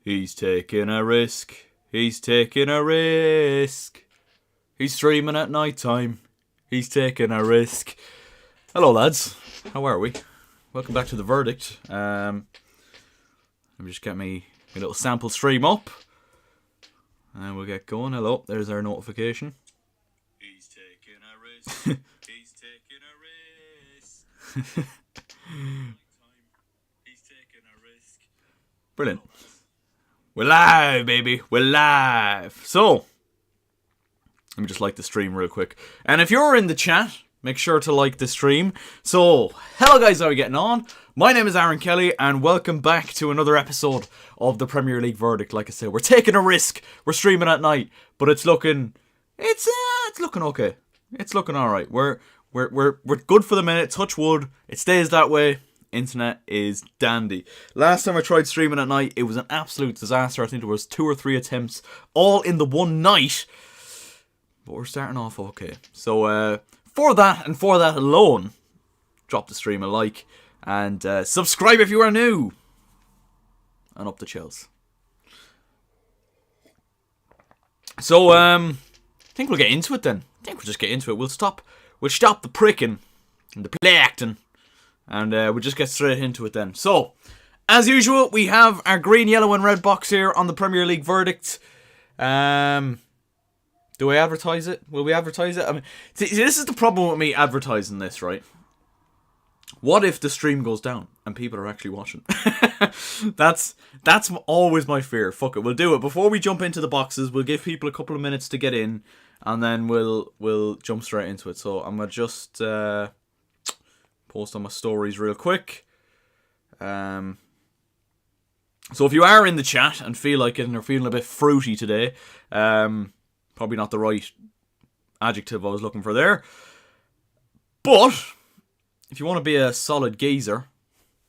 He's taking a risk. He's taking a risk. He's streaming at night time. He's taking a risk. Hello, lads. How are we? Welcome back to The Verdict. Let me just get my little sample stream up. And we'll get going. Hello, there's our notification. He's taking a risk. He's taking a risk. He's taking a risk. Brilliant. We're live, baby. We're live. So, let me just like the stream real quick. And if you're in the chat, make sure to like the stream. So, hello guys, how are you getting on? My name is Aaron Kelly, and welcome back to another episode of the Premier League Verdict. Like I said, we're taking a risk. We're streaming at night, but it's looking okay. It's looking all right. We're good for the minute. Touch wood. It stays that way. Internet is dandy. Last time I tried streaming at night, it was an absolute disaster. I think there was 2 or 3 attempts, all in the one night. But we're starting off okay. So for that and for that alone, drop the stream a like and subscribe if you are new. And up the chills. So I think we'll get into it then. I think we'll just get into it. We'll stop the pricking and the play acting. And we'll just get straight into it then. So, as usual, we have our green, yellow and red box here on the Premier League Verdict. Do I advertise it? Will we advertise it? I mean, see, this is the problem with me advertising this, right? What if the stream goes down and people are actually watching? That's always my fear. Fuck it, we'll do it. Before we jump into the boxes, we'll give people a couple of minutes to get in. And then we'll jump straight into it. So, I'm going to just... post on my stories real quick. So if you are in the chat and feel like it and are feeling a bit fruity today, probably not the right adjective I was looking for there. But if you want to be a solid geezer,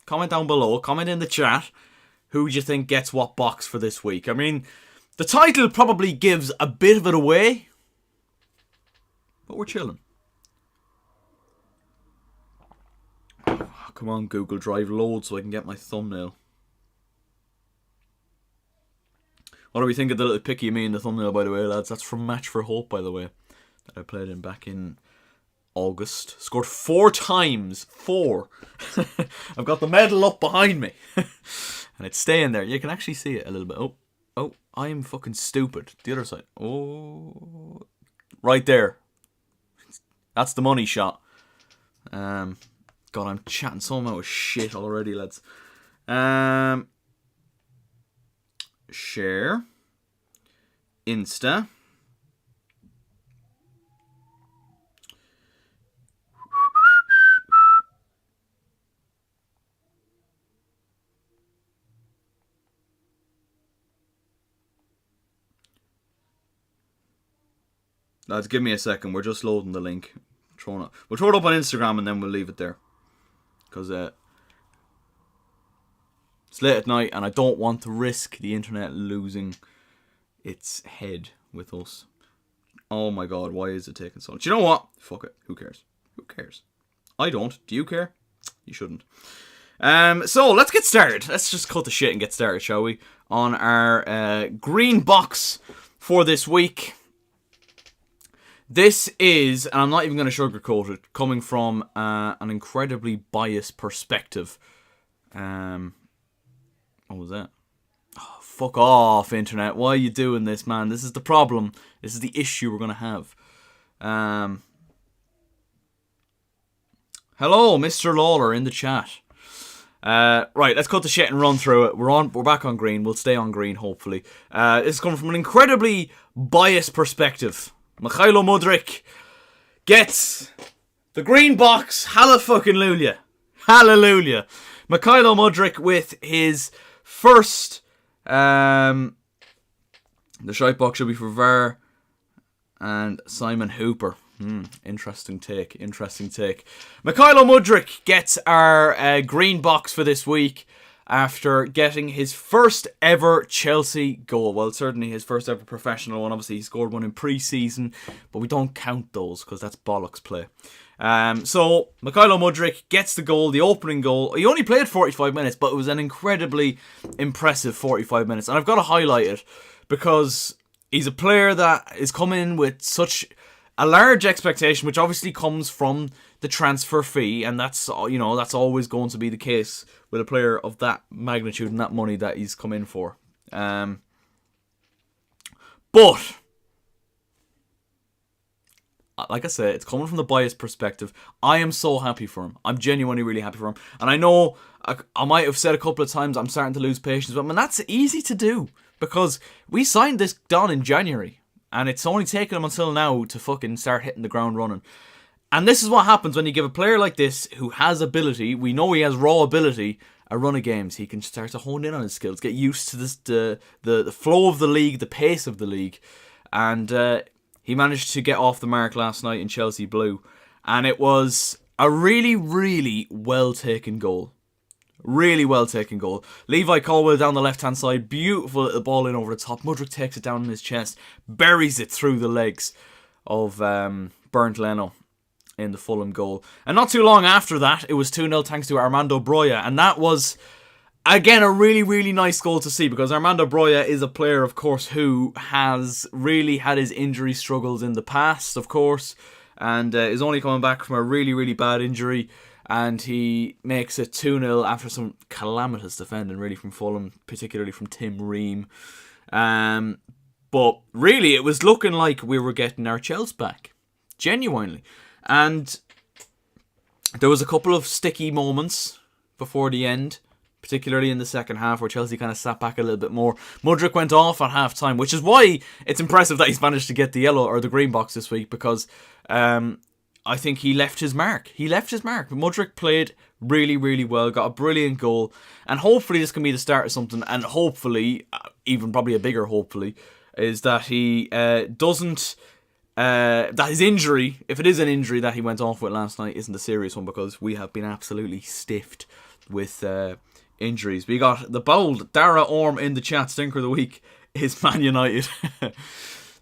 comment down below, comment in the chat, who do you think gets what box for this week? I mean, the title probably gives a bit of it away, but we're chilling. Come on, Google Drive, load so I can get my thumbnail. What do we think of the little picky of me in the thumbnail, by the way, lads? That's from Match for Hope, by the way, that I played in back in August. Scored 4 times. 4. I've got the medal up behind me. And it's staying there. You can actually see it a little bit. Oh, I'm fucking stupid. The other side. Oh, right there. That's the money shot. God, I'm chatting so much shit already, lads. Share. Insta. Lads, give me a second. We're just loading the link. We'll throw it up on Instagram and then we'll leave it there. Because it's late at night and I don't want to risk the internet losing its head with us. Oh my god, why is it taking so long? Do you know what? Fuck it. Who cares? Who cares? I don't. Do you care? You shouldn't. So, let's get started. Let's just cut the shit and get started, shall we? On our green box for this week. This is, and I'm not even going to sugarcoat it, coming from an incredibly biased perspective. What was that? Oh, fuck off, internet. Why are you doing this, man? This is the problem. This is the issue we're going to have. Hello, Mr. Lawler in the chat. Right, let's cut the shit and run through it. We're back on green. We'll stay on green, hopefully. It's coming from an incredibly biased perspective. Mikhailo Mudryk gets the green box. Hallelujah. Hallelujah. Mikhailo Mudryk with his first... the shite box should be for VAR and Simon Hooper. Interesting take. Mikhailo Mudryk gets our green box for this week after getting his first ever Chelsea goal. Well, certainly his first ever professional one. Obviously, he scored one in pre-season, but we don't count those because that's bollocks play. So Mikhailo Mudryk gets the goal, the opening goal. He only played 45 minutes, but it was an incredibly impressive 45 minutes. And I've got to highlight it because he's a player that is coming in with such a large expectation, which obviously comes from the transfer fee, and that's always going to be the case with a player of that magnitude and that money that he's come in for. But like I said, it's coming from the biased perspective. I am so happy for him. I'm genuinely really happy for him. And I know I might have said a couple of times I'm starting to lose patience with him, and that's easy to do because we signed this down in January, and it's only taken him until now to fucking start hitting the ground running. And this is what happens when you give a player like this who has ability, we know he has raw ability, a run of games. He can start to hone in on his skills, get used to this, the flow of the league, the pace of the league. And he managed to get off the mark last night in Chelsea Blue. And it was a really, really well-taken goal. Really well-taken goal. Levi Colwill down the left-hand side. Beautiful little ball in over the top. Mudryk takes it down in his chest. Buries it through the legs of Bernd Leno in the Fulham goal. And not too long after that, it was 2-0 thanks to Armando Broja. And that was, again, a really, really nice goal to see because Armando Broja is a player, of course, who has really had his injury struggles in the past, of course, and is only coming back from a really, really bad injury. And he makes it 2-0 after some calamitous defending, really, from Fulham, particularly from Tim Ream. But really, it was looking like we were getting our Chelsea back. Genuinely. And there was a couple of sticky moments before the end, particularly in the second half, where Chelsea kind of sat back a little bit more. Mudryk went off at half-time, which is why it's impressive that he's managed to get the yellow or the green box this week, because I think he left his mark. Mudryk played really, really well, got a brilliant goal, and hopefully this can be the start of something, and hopefully, even probably a bigger hopefully, is that he doesn't... that his injury, if it is an injury that he went off with last night, isn't a serious one, because we have been absolutely stiffed with injuries. We got the bold Dara Orm in the chat. Stinker of the week is Man United.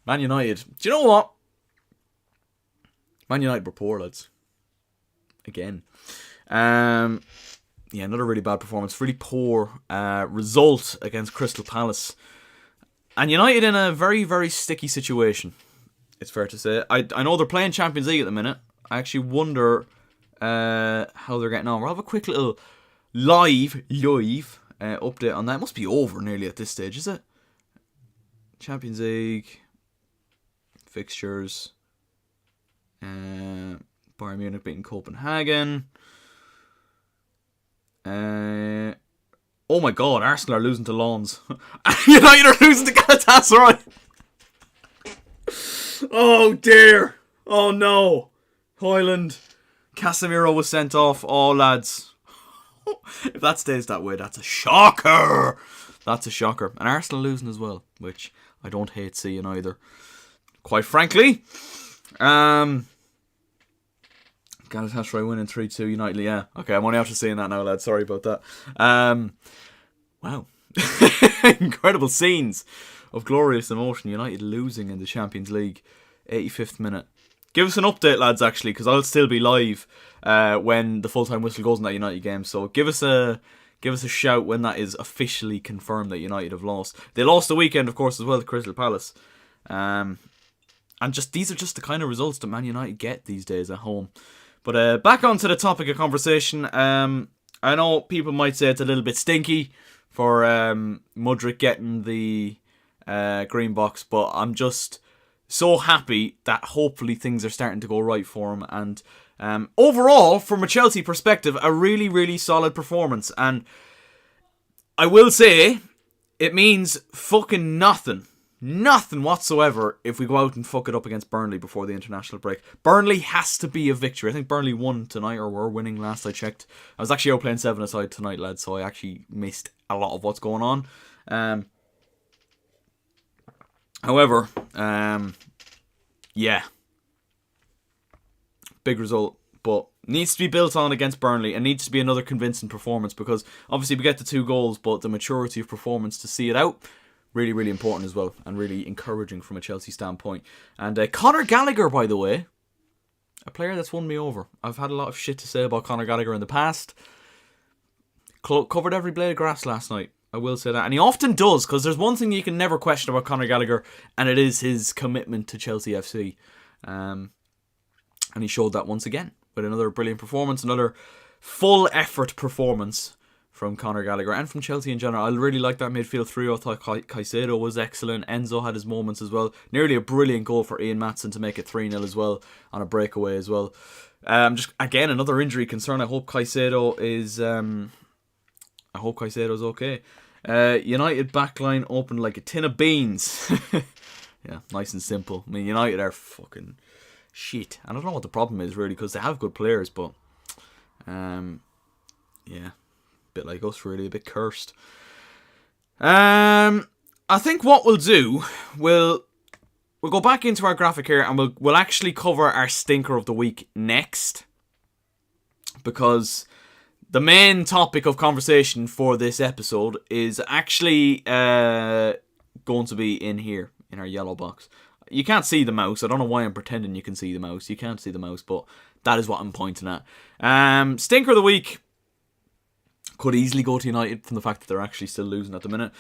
Man United. Do you know what? Man United were poor, lads. Again. Yeah, another really bad performance. Really poor result against Crystal Palace. And United in a very, very sticky situation, it's fair to say. I know they're playing Champions League at the minute. I actually wonder how they're getting on. We'll have a quick little live update on that. It must be over nearly at this stage, is it? Champions League fixtures. Bayern Munich beating Copenhagen. Oh my god, Arsenal are losing to Lens. United are losing to Galatasaray. Oh dear. Oh no. Hoyland. Casemiro was sent off. Oh lads. If that stays that way, that's a shocker. That's a shocker. And Arsenal losing as well, which I don't hate seeing either. Quite frankly. Galatasaray winning 3-2. United, yeah. Okay, I'm only after seeing that now, lads. Sorry about that. Wow. Incredible scenes of glorious emotion. United losing in the Champions League. 85th minute. Give us an update, lads, actually, because I'll still be live when the full-time whistle goes in that United game. So give us a shout when that is officially confirmed that United have lost. They lost the weekend, of course, as well to Crystal Palace. And just these are just the kind of results that Man United get these days at home. But back onto the topic of conversation. I know people might say it's a little bit stinky for Mudryk getting the green box, but I'm just so happy that hopefully things are starting to go right for him. And overall, from a Chelsea perspective, a really, really solid performance. And I will say, it means fucking nothing whatsoever if we go out and fuck it up against Burnley before the international break. Burnley has to be a victory. I think Burnley won tonight, or were winning last I checked. I was actually out playing 7-a-side tonight, lads, so I actually missed a lot of what's going on. However, yeah, big result, but needs to be built on against Burnley, and needs to be another convincing performance, because obviously we get the 2 goals, but the maturity of performance to see it out, really, really important as well, and really encouraging from a Chelsea standpoint. And Conor Gallagher, by the way, a player that's won me over. I've had a lot of shit to say about Conor Gallagher in the past. Covered every blade of grass last night. I will say that. And he often does, because there's one thing you can never question about Conor Gallagher, and it is his commitment to Chelsea FC. And he showed that once again with another brilliant performance, another full effort performance from Conor Gallagher and from Chelsea in general. I really like that midfield trio. I thought Caicedo was excellent. Enzo had his moments as well. Nearly a brilliant goal for Ian Maatsen to make it 3-0 as well on a breakaway as well. Just again another injury concern. I hope Caicedo is okay. United backline opened like a tin of beans. Yeah, nice and simple. I mean, United are fucking shit. I don't know what the problem is really, because they have good players, but yeah, a bit like us really, a bit cursed. I think what we'll do, we'll go back into our graphic here, and we'll actually cover our stinker of the week next, because the main topic of conversation for this episode is actually going to be in here, in our yellow box. You can't see the mouse. I don't know why I'm pretending you can see the mouse. You can't see the mouse, but that is what I'm pointing at. Stinker of the week could easily go to United from the fact that they're actually still losing at the minute.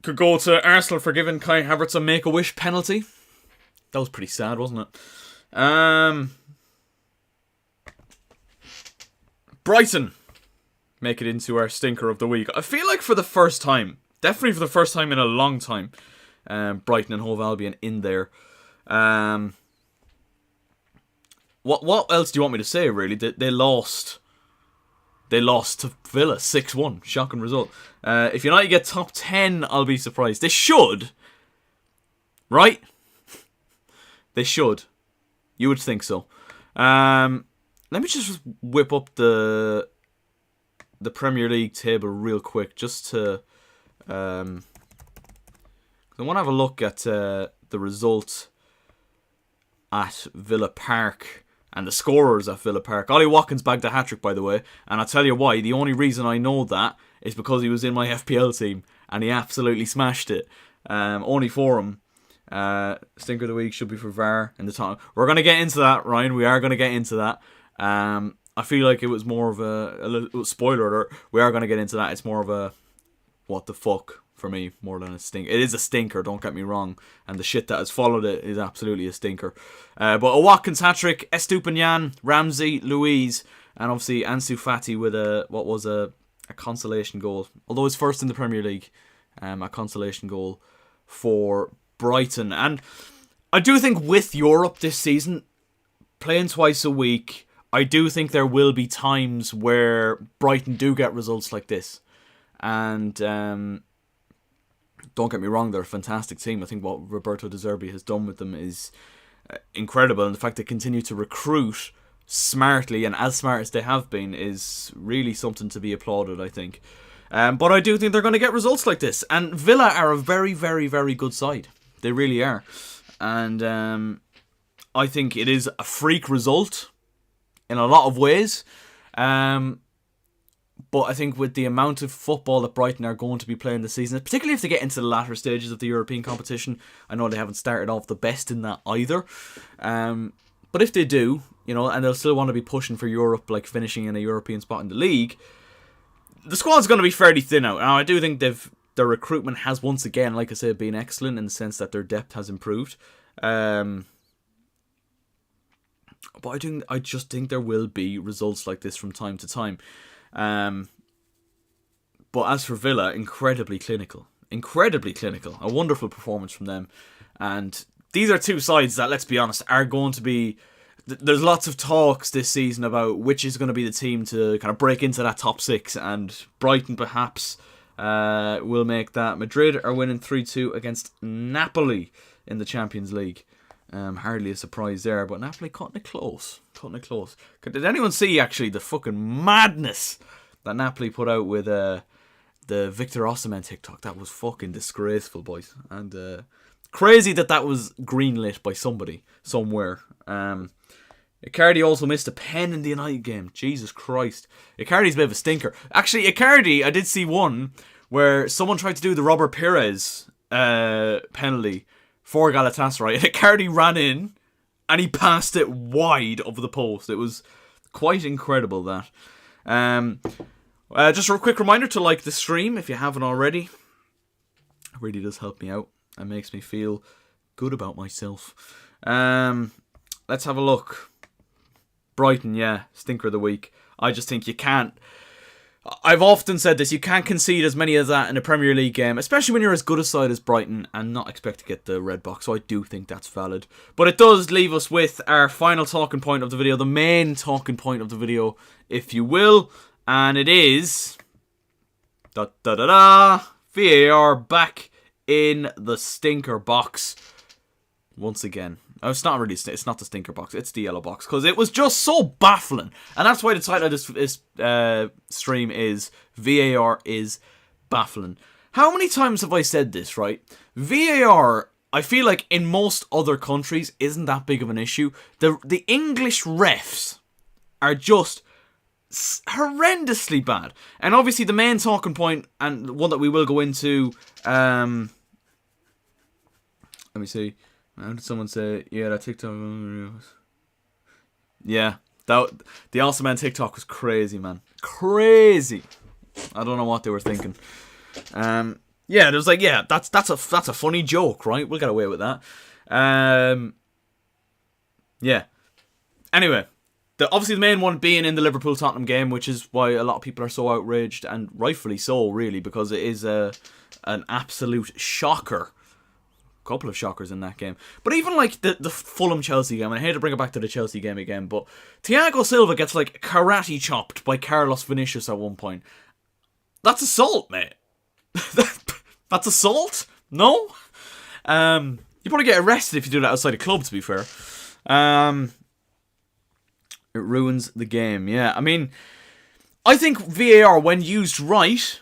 Could go to Arsenal for giving Kai Havertz a Make-A-Wish penalty. That was pretty sad, wasn't it? Brighton make it into our stinker of the week. I feel like for the first time, definitely for the first time in a long time, Brighton and Hove Albion in there. What else do you want me to say, really? They lost to Villa 6-1. Shocking result. If United get top 10, I'll be surprised. They should. Right? They should. You would think so. Let me just whip up the Premier League table real quick, just to I want to have a look at the result at Villa Park and the scorers at Villa Park. Ollie Watkins bagged a hat-trick, by the way, and I'll tell you why. The only reason I know that is because he was in my FPL team and he absolutely smashed it. Only for him. Stinker of the week should be for VAR in the time. We're going to get into that, Ryan. We are going to get into that. I feel like it was more of a little spoiler alert. We are going to get into that. It's more of a what the fuck for me, more than a stink. It is a stinker, don't get me wrong, and the shit that has followed it is absolutely a stinker. But a Watkins hat-trick, Estupiñán, Ramsey, Louise, and obviously Ansu Fati with a consolation goal. Although it's first in the Premier League, a consolation goal for Brighton. And I do think with Europe this season, playing twice a week, I do think there will be times where Brighton do get results like this. And don't get me wrong, they're a fantastic team. I think what Roberto De Zerbi has done with them is incredible. And the fact they continue to recruit smartly, and as smart as they have been, is really something to be applauded, I think. But I do think they're going to get results like this. And Villa are a very, very, very good side. They really are. And I think it is a freak result in a lot of ways. But I think with the amount of football that Brighton are going to be playing this season, particularly if they get into the latter stages of the European competition, I know they haven't started off the best in that either. But if they do, and they'll still want to be pushing for Europe, like finishing in a European spot in the league, the squad's going to be fairly thin out. Now, I do think their recruitment has once again, like I said, been excellent in the sense that their depth has improved. But I just think there will be results like this from time to time. But as for Villa, incredibly clinical. A wonderful performance from them. And these are two sides that, let's be honest, are going to be... There's lots of talks this season about which is going to be the team to kind of break into that top six. And Brighton perhaps will make that. Madrid are winning 3-2 against Napoli in the Champions League. Hardly a surprise there, but Napoli cutting it close. Did anyone see actually the fucking madness that Napoli put out with the Victor Osimhen TikTok? That was fucking disgraceful, boys, and crazy that was greenlit by somebody somewhere. Icardi also missed a pen in the United game. Jesus Christ, Icardi's a bit of a stinker. Actually, Icardi, I did see one where someone tried to do the Robert Pires penalty for Galatasaray, and Icardi ran in and he passed it wide of the post. It was quite incredible, that. Just a quick reminder to like the stream if you haven't already. It really does help me out and makes me feel good about myself. Let's have a look. Brighton, yeah, stinker of the week. I just think you can't. I've often said this, you can't concede as many as that in a Premier League game, especially when you're as good a side as Brighton, and not expect to get the red box, so I do think that's valid. But it does leave us with our final talking point of the video, the main talking point of the video, if you will, and it is... VAR back in the stinker box once again. Oh, it's not really. It's not the stinker box. It's the yellow box, because it was just so baffling, and that's why the title of this stream is VAR is baffling. How many times have I said this? Right, VAR. I feel like in most other countries isn't that big of an issue. The English refs are just horrendously bad, and obviously the main talking point, and one that we will go into. Let me see. How did someone say? Yeah, that TikTok. Yeah, the Awesome Man TikTok was crazy, man. Crazy. I don't know what they were thinking. Yeah, it was like, yeah, that's a funny joke, right? We'll get away with that. Yeah. Anyway, obviously the main one being in the Liverpool Tottenham game, which is why a lot of people are so outraged, and rightfully so, really, because it is an absolute shocker. Couple of shockers in that game. But even like the Fulham Chelsea game, and I hate to bring it back to the Chelsea game again, but Thiago Silva gets like karate chopped by Carlos Vinicius at one point. That's assault, mate. That's assault? No? You probably get arrested if you do that outside a club, to be fair. It ruins the game, yeah. I mean, I think VAR, when used right,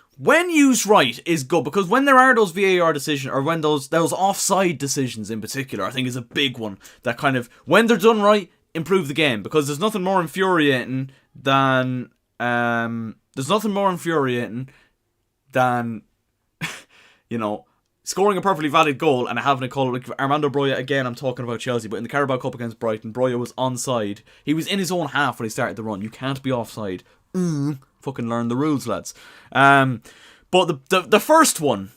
is good, because when there are those VAR decisions, or when those offside decisions in particular, I think is a big one that kind of, when they're done right, improve the game, because there's nothing more infuriating than you know, scoring a perfectly valid goal and having a call like Armando Broja again. I'm talking about Chelsea, but in the Carabao Cup against Brighton, Broja was onside. He was in his own half when he started the run. You can't be offside. Fucking learn the rules, lads. But the first one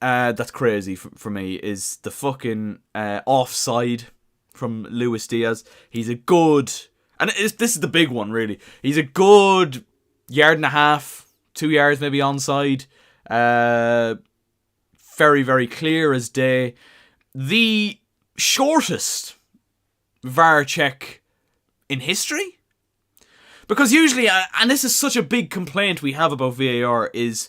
that's crazy for me is the fucking offside from Luis Diaz. He's a good, and this is the big one, really. He's a good yard and a half, 2 yards maybe onside. Very, very clear as day. The shortest VAR check in history. Because usually, and this is such a big complaint we have about VAR, is,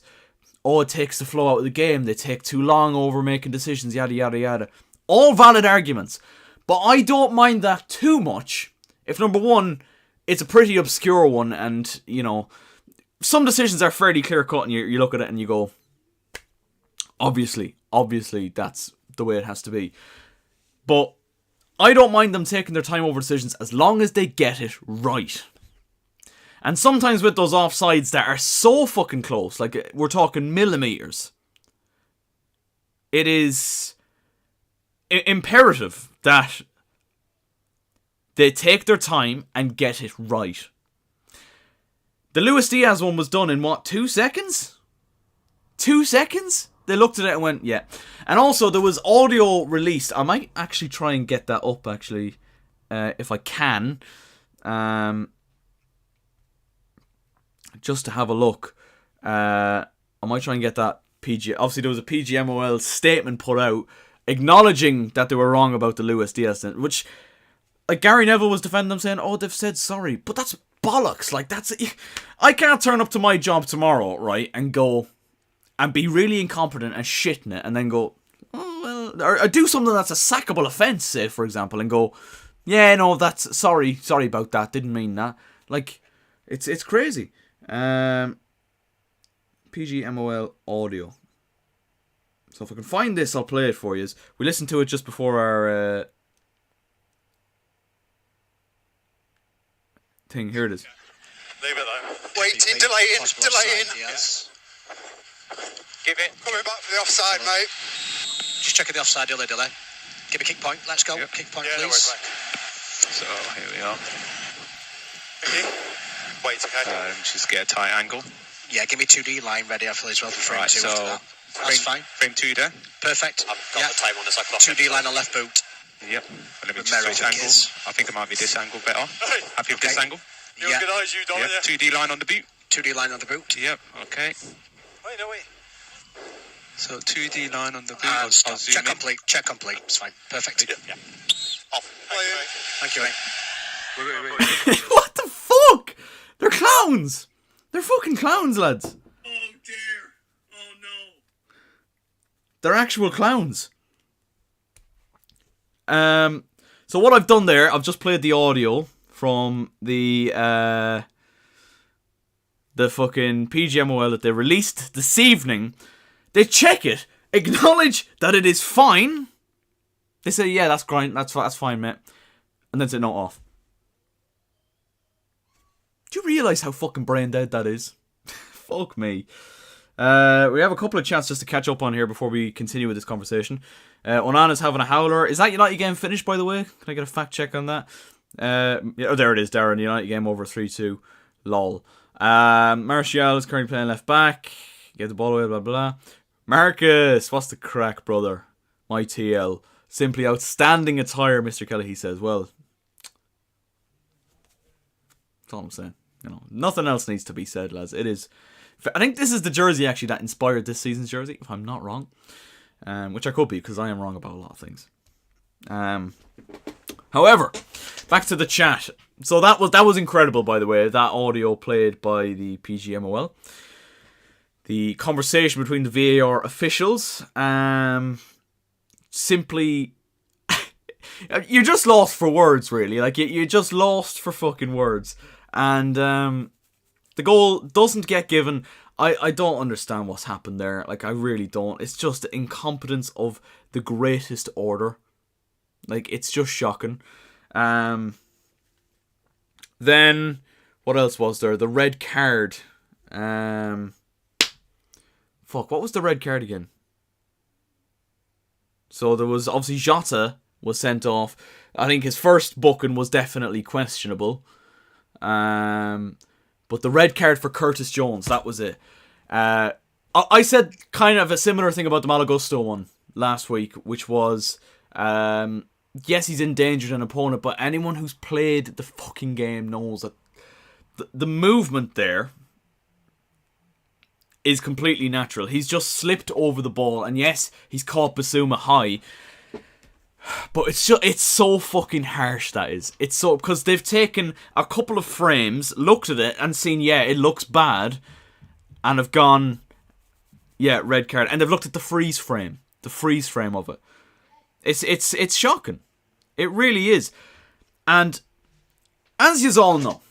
oh, it takes the flow out of the game, they take too long over making decisions, yada, yada, yada. All valid arguments. But I don't mind that too much if, number one, it's a pretty obscure one, and, you know, some decisions are fairly clear-cut, and you look at it and you go, obviously, that's the way it has to be. But I don't mind them taking their time over decisions as long as they get it right. And sometimes with those offsides that are so fucking close, like we're talking millimeters, it is imperative that they take their time and get it right. The Luis Diaz one was done in what, 2 seconds? 2 seconds? They looked at it and went, yeah. And also there was audio released. I might actually try and get that up, actually, if I can. Just to have a look. I might try and get that PG. Obviously, there was a PGMOL statement put out acknowledging that they were wrong about the Luis Diaz thing, which, like, Gary Neville was defending them, saying, oh, they've said sorry. But that's bollocks. Like, I can't turn up to my job tomorrow, right, and go and be really incompetent and shitting it, and then go, oh, well, or do something that's a sackable offence, say, for example, and go, yeah, no, that's sorry about that, didn't mean that. Like, it's crazy. PGMOL audio. So if I can find this, I'll play it for you. We listened to it just before our thing. Here it is. Leave it though. Waiting, delaying. Yes. Give it. Coming back for the offside, mate. Just checking the offside, delay. Give a kick point. Let's go. Yep. Kick point, please. So here we are. Okay. Wait, okay. Just get a tight angle. Yeah, give me 2D line ready after as well for frame Right, 2 so after that. That's fine. Frame 2 then. Perfect. I've got the time on this. I clocked 2D line on left boot. Yep. Let me just Remember, switch I think angle. is- I think it might be this angle better. Hey. Happy with this angle? You organise, you don't, Yep. yeah? 2D line on the boot. 2D line on the boot. Yep. Okay. Wait, no, wait. So 2D line on the boot. And stop. I'll zoom Check in. complete. Check complete. It's fine. Perfect. Yeah. Off. Thank you, mate. Wait. What the fuck? They're clowns. They're fucking clowns, lads. Oh, dear. Oh, no. They're actual clowns. So what I've done there, I've just played the audio from the fucking PGMOL that they released this evening. They check it, acknowledge that it is fine. They say, yeah, that's great, that's fine, mate. And then say, no, off. Do you realise how fucking brain dead that is? Fuck me. We have a couple of chances just to catch up on here before we continue with this conversation. Onana's having a howler. Is that United game finished, by the way? Can I get a fact check on that? Oh, there it is, Darren. United game over 3-2. Lol. Martial is currently playing left back. Get the ball away, blah, blah. Marcus, what's the crack, brother? My TL. Simply outstanding attire, Mr. Kelly, he says. Well, that's all I'm saying. You know, nothing else needs to be said, lads. It is... I think this is the jersey, actually, that inspired this season's jersey, if I'm not wrong. Which I could be, because I am wrong about a lot of things. However, back to the chat. So that was incredible, by the way. That audio played by the PGMOL. The conversation between the VAR officials. Simply... you're just lost for words, really. Like, you're just lost for fucking words. And the goal doesn't get given. I don't understand what's happened there. Like, I really don't. It's just the incompetence of the greatest order. Like, it's just shocking. Then, what else was there? The red card. Fuck, what was the red card again? So there was, obviously, Jota was sent off. I think his first booking was definitely questionable. But the red card for Curtis Jones, that was it. I said kind of a similar thing about the Malagusto one last week, which was, yes, he's endangered an opponent, but anyone who's played the fucking game knows that the movement there is completely natural. He's just slipped over the ball, and yes, he's caught Basuma high. But it's so fucking harsh, that is. It's so... Because they've taken a couple of frames, looked at it, and seen, yeah, it looks bad, and have gone, yeah, red card. And they've looked at the freeze frame. The freeze frame of it. It's shocking. It really is. And, as you all know,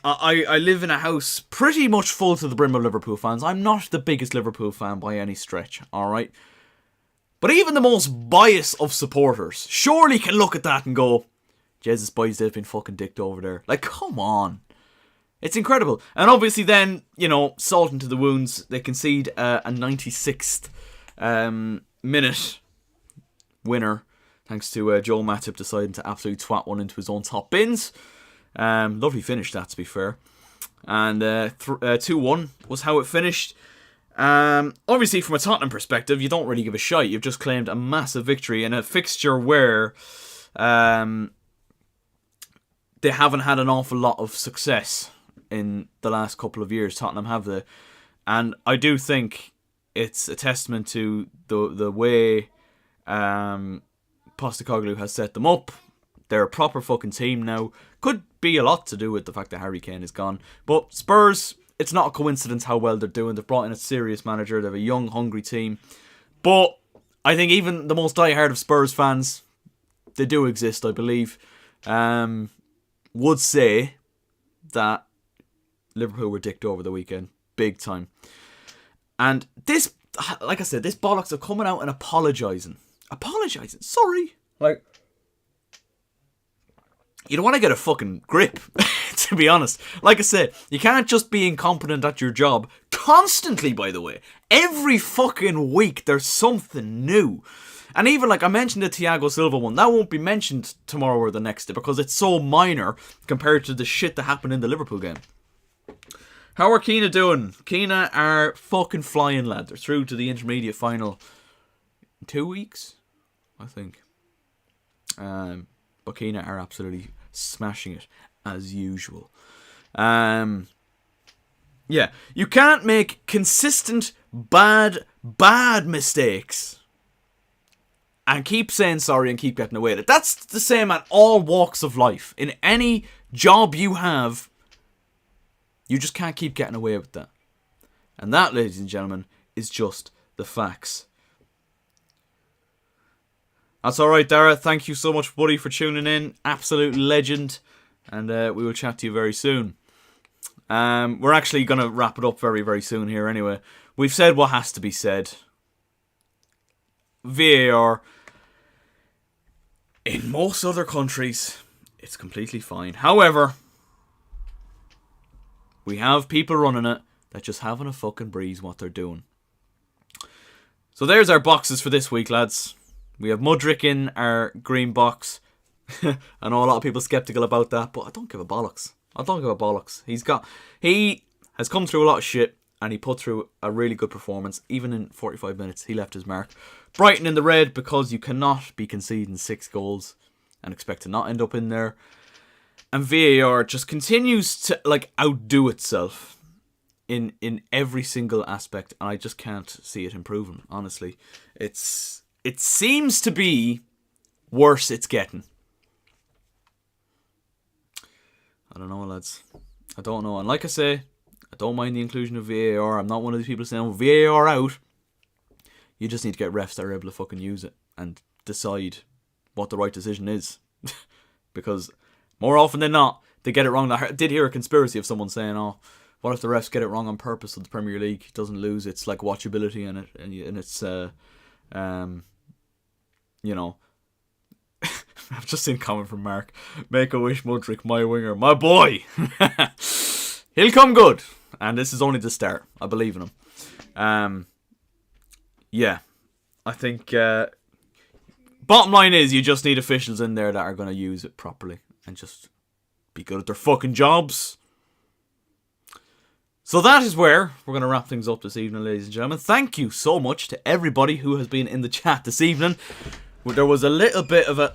I live in a house pretty much full to the brim of Liverpool fans. I'm not the biggest Liverpool fan by any stretch, alright? But even the most biased of supporters surely can look at that and go, Jesus, boys, they've been fucking dicked over there. Like, come on. It's incredible. And obviously then, you know, salt into the wounds, they concede a 96th minute winner, thanks to Joel Matip deciding to absolutely twat one into his own top bins. Lovely finish, that, to be fair. And 2-1 was how it finished. Obviously, from a Tottenham perspective, you don't really give a shite. You've just claimed a massive victory in a fixture where they haven't had an awful lot of success in the last couple of years. Tottenham have the, and I do think it's a testament to the way Postecoglou has set them up. They're a proper fucking team now. Could be a lot to do with the fact that Harry Kane is gone, but Spurs, it's not a coincidence how well they're doing. They've brought in a serious manager. They have a young, hungry team. But I think even the most diehard of Spurs fans, they do exist, I believe, would say that Liverpool were dicked over the weekend. Big time. And this, like I said, this bollocks of coming out and apologising. Apologising? Sorry. Like, you don't want to get a fucking grip, to be honest. Like I said, you can't just be incompetent at your job constantly, by the way. Every fucking week there's something new. And even like I mentioned the Thiago Silva one, that won't be mentioned tomorrow or the next day because it's so minor compared to the shit that happened in the Liverpool game. How are Keena doing? Keena are fucking flying, lad. They're through to the intermediate final in 2 weeks, I think. But Keena are absolutely smashing it as usual. Yeah, you can't make consistent bad mistakes and keep saying sorry and keep getting away with it. That's the same at all walks of life. In any job you have, you just can't keep getting away with that. And that, ladies and gentlemen, is just the facts. That's alright, Dara. Thank you so much, buddy, for tuning in. Absolute legend. And we will chat to you very soon. We're actually going to wrap it up very, very soon here anyway. We've said what has to be said. VAR, in most other countries, it's completely fine. However, we have people running it that just having a fucking breeze what they're doing. So there's our boxes for this week, lads. We have Mudrick in our green box. I know a lot of people skeptical about that, but I don't give a bollocks. He has come through a lot of shit, and he put through a really good performance. Even in 45 minutes, he left his mark. Brighton in the red, because you cannot be conceding 6 goals and expect to not end up in there. And VAR just continues to outdo itself in every single aspect, and I just can't see it improving, honestly. It seems to be worse it's getting. I don't know, lads. I don't know. And like I say, I don't mind the inclusion of VAR. I'm not one of these people saying, VAR out. You just need to get refs that are able to fucking use it and decide what the right decision is. Because more often than not, they get it wrong. I did hear a conspiracy of someone saying, what if the refs get it wrong on purpose so the Premier League doesn't lose its watchability in it, and it's I've just seen a comment from Mark. Make a wish, Mudrick, my winger, my boy. He'll come good, and this is only the start. I believe in him. Yeah, I think bottom line is you just need officials in there that are going to use it properly and just be good at their fucking jobs. So that is where we're going to wrap things up this evening, ladies and gentlemen. Thank you so much to everybody who has been in the chat this evening. There was a little bit of a...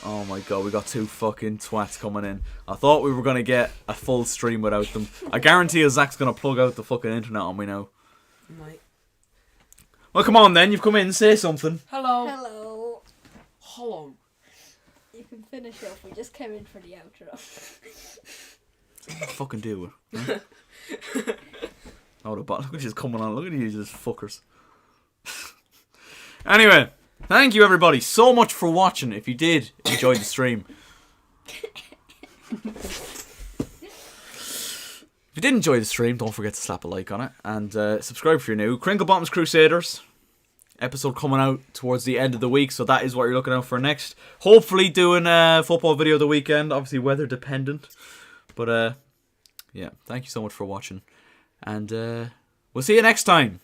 Oh my god, we got 2 fucking twats coming in. I thought we were going to get a full stream without them. I guarantee you Zach's going to plug out the fucking internet on me now. Right. Well, come on then, you've come in, say something. Hello. Hello. Hello. You can finish off. We just came in for the outro. Fucking do it. Huh? Look at you coming on. Look at you, just fuckers. Anyway, thank you everybody so much for watching. If you did enjoy the stream. If you did enjoy the stream, don't forget to slap a like on it. And subscribe if you're new. Crinkle Bottoms Crusaders. Episode coming out towards the end of the week. So that is what you're looking out for next. Hopefully doing a football video the weekend. Obviously weather dependent. But yeah, thank you so much for watching. And we'll see you next time.